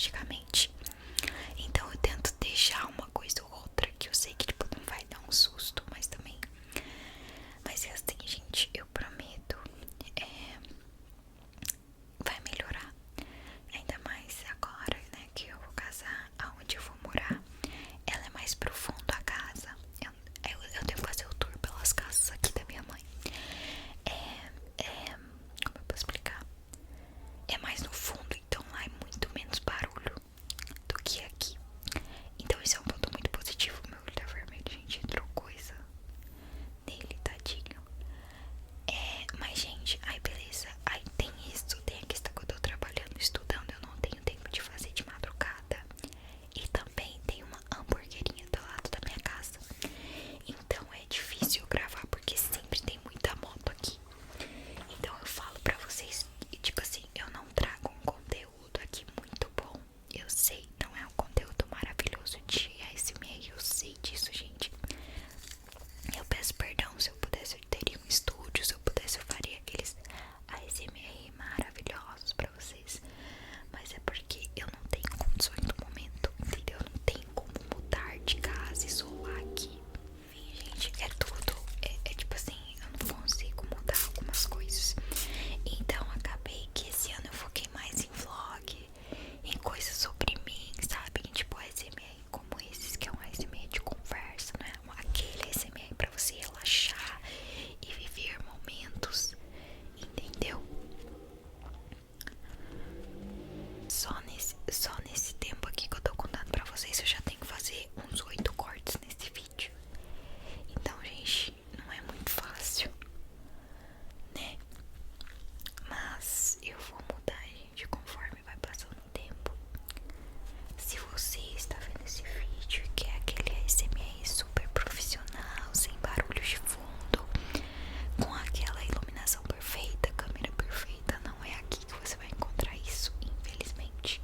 logicamente. Então eu tento deixar uma coisa ou outra que eu sei que tipo não vai dar um susto, mas também. Mas é assim, gente, eu prometo, vai melhorar. Ainda mais agora, né, que eu vou casar, aonde eu vou morar. Ela é mais profundo a casa. Eu tenho que fazer o tour pelas casas aqui da minha mãe. Como eu posso explicar? É mais no fundo, então lá é muito menos barulho do que aqui. Então esse é um ponto muito positivo. Meu olho tá vermelho, gente, entrou coisa nele, tadinho. Mas gente, aí beleza. Aí tem isso, tem a questão que eu tô trabalhando, estudando, eu não tenho tempo de fazer de madrugada. E também tem uma hamburguerinha do lado da minha casa. Então é difícil gravar porque sempre tem muita moto aqui. Então eu falo pra vocês, tipo assim, eu não trago um conteúdo aqui muito bom. Eu sei, não é um conteúdo maravilhoso de ASMR, eu sei disso, gente. Eu peço perdão, se eu pudesse eu teria um estúdio, se eu pudesse eu faria aqueles ASMR maravilhosos pra vocês. Mas é porque eu não tenho condições no momento, entendeu? Eu não tenho como mudar de casa e solar aqui. Enfim, gente, é tudo. É tipo assim, eu não consigo mudar algumas coisas. Então acabei que esse ano eu foquei mais em vlog, em coisas sobre mim, sabe? Tipo ASMR como esses, que é um ASMR de conversa, não é aquele ASMR pra você relaxar e viver momentos, entendeu? Só nesse tempo aqui que eu tô contando pra vocês, eu já tenho que fazer uns 8 cortes nesse vídeo. Então, gente, não é muito fácil, né? Mas eu vou mudar, gente, conforme vai passando o tempo. Se você está vendo esse vídeo e quer aquele ASMR super profissional, sem barulhos de fundo, com aquela iluminação perfeita, câmera perfeita, não é aqui que você vai encontrar isso, infelizmente.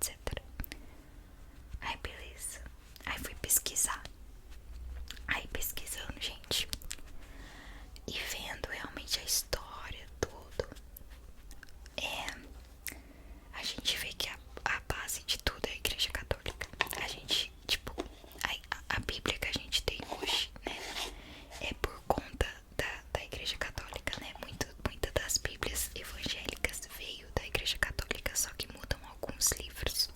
etc. Aí beleza, aí fui pesquisar. Aí pesquisando, gente, e vendo realmente a história, tudo, a gente vê que a base de tudo é a Igreja Católica. A gente, tipo, a Bíblia que a gente tem hoje, né, é por conta da Igreja Católica, né? Muita das Bíblias evangélicas veio da Igreja Católica, só que mudam alguns livros.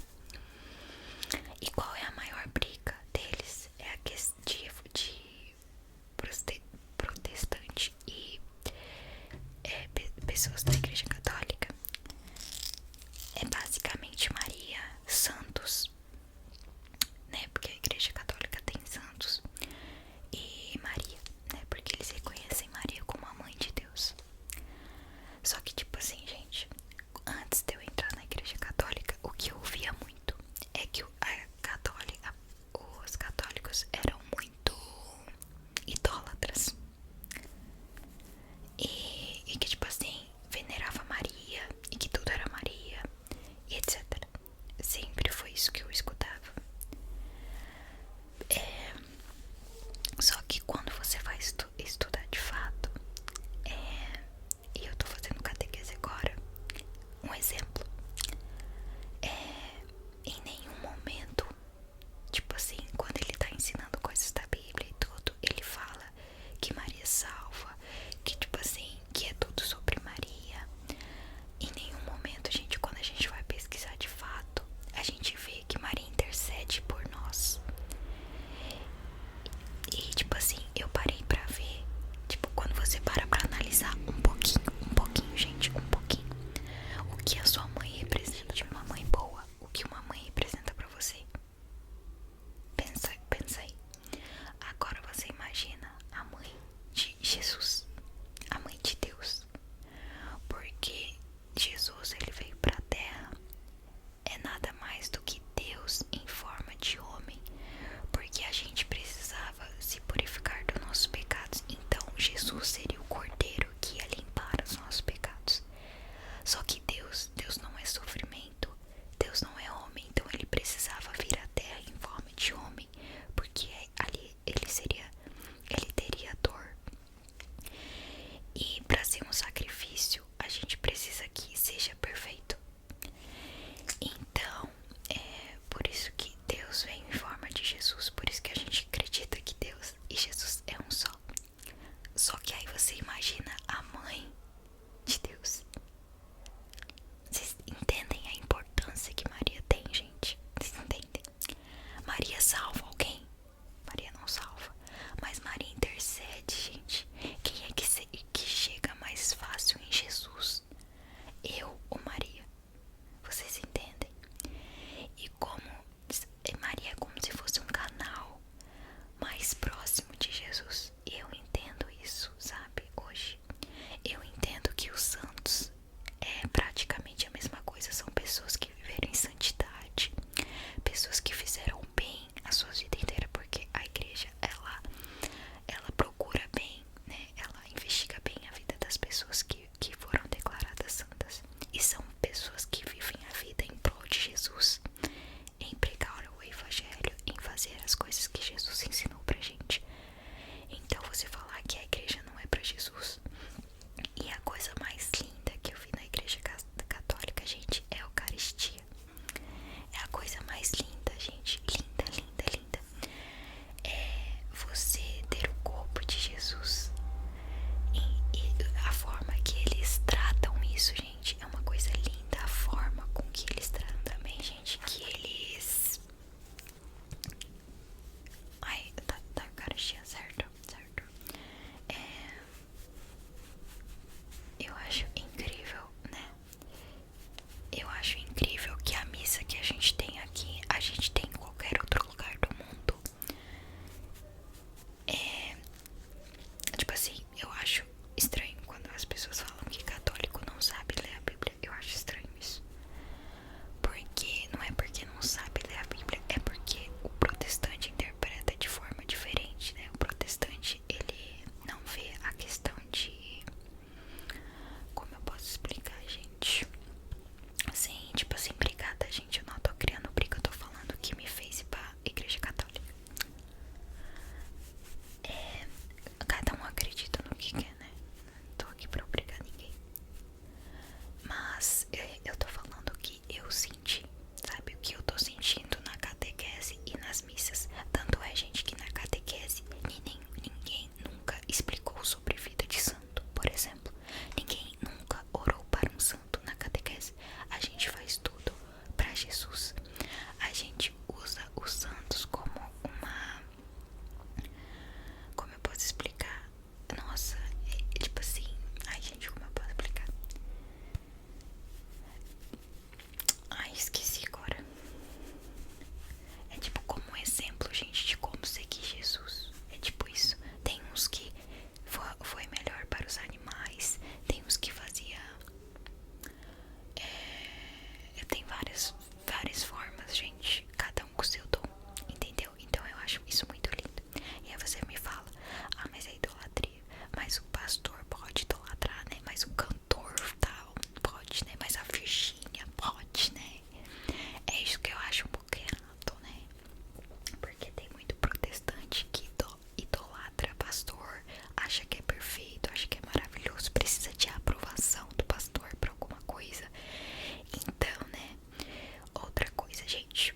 esqueci agora. É tipo como um exemplo, gente, de como seguir Jesus. É tipo isso. Tem uns que foi melhor para os animais. Tem uns que fazia. Tem várias formas, gente. Cada um com o seu dom. Entendeu? Então eu acho isso muito lindo. E aí você me fala, ah, mas é idolatria. Mas o pastor pode idolatrar, né? Mas o cantor tal pode, né? Mas a Virgínia pode, né? É isso que eu acho um pouco errado, né? Porque tem muito protestante que idolatra pastor, acha que é perfeito, acha que é maravilhoso, precisa de aprovação do pastor pra alguma coisa. Então, né? Outra coisa, gente,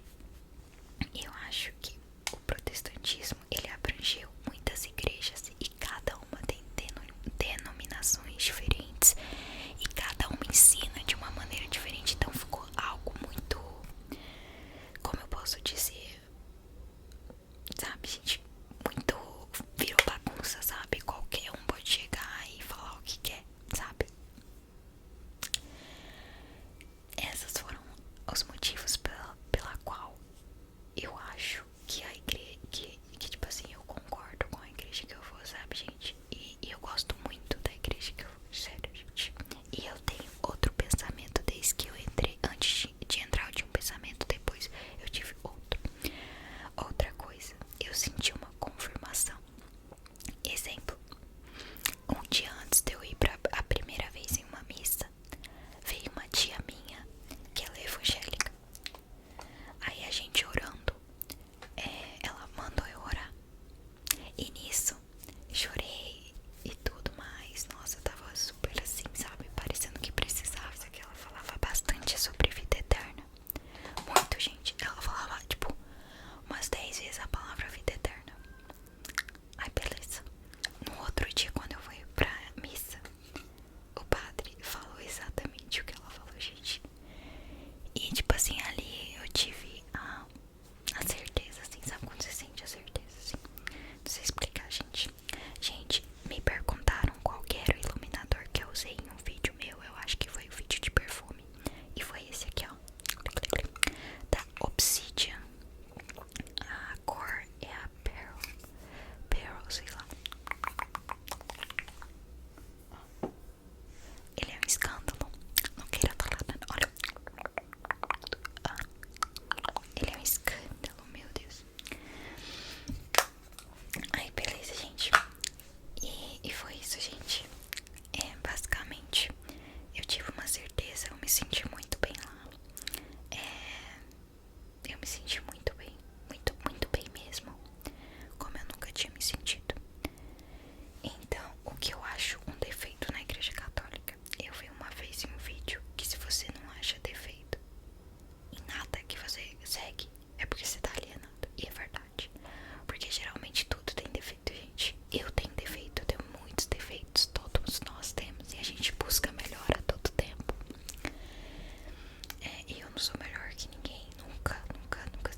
eu acho que o protestantismo, ele abrangeu muitas igrejas e cada uma tem denominações diferentes e cada uma ensina de uma maneira diferente. Então ficou algo muito, como eu posso dizer, sabe, gente, muito, virou bagunça, sabe? Qualquer um pode chegar e falar o que quer, sabe? Esses foram os motivos pela qual eu acho que a igreja, que tipo assim, eu concordo com a igreja que eu vou, sabe, gente? E eu gosto muito da igreja que eu vou, sério, gente. E eu tenho outro pensamento desde que eu entrei. Antes de entrar eu tinha um pensamento, depois eu tive outro. Outra coisa, eu senti uma confirmação. Exemplo, um dia antes de eu ir a primeira vez em uma missa, veio uma tia minha, que ela é evangélica. Aí a gente orando, ela mandou eu orar. E nisso, chorei e tudo mais. Nossa, eu tava super assim, sabe? Parecendo que precisava. Que ela falava bastante sobre vida eterna. Muito, gente. Ela falava, tipo, umas 10 vezes a palavra vida eterna. Ai, beleza. No outro dia, quando eu fui pra missa, o padre falou exatamente o que ela falou, gente. E, tipo assim, ali eu tive a certeza, assim, sabe quando você sente a certeza, assim? Não sei explicar, gente. Gente, me perguntaram qual que era o iluminador que eu usei em um vídeo meu. Eu acho que foi o vídeo de perfume. E foi esse aqui, ó. Da Obsidian. A cor é a Pearl, sei lá. Ele é um escândalo. Não queira falar nada. Olha. Ele é um escândalo, meu Deus. Aí, beleza, gente. E foi isso, gente. Basicamente, eu tive uma certeza. Eu me senti muito bem lá. Eu me senti muito bem. Muito, muito bem mesmo. Como eu nunca tinha me sentido. Então, o que eu acho um defeito na igreja católica? Eu vi uma vez em um vídeo que se você não acha defeito em nada que você segue, é porque você tá alienado. E é verdade. Porque geralmente tudo tem defeito, gente. Eu tenho defeito, eu tenho muitos defeitos. Todos nós temos. E a gente busca melhora a todo tempo. E eu não sou melhor que ninguém. Nunca, nunca, nunca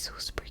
susto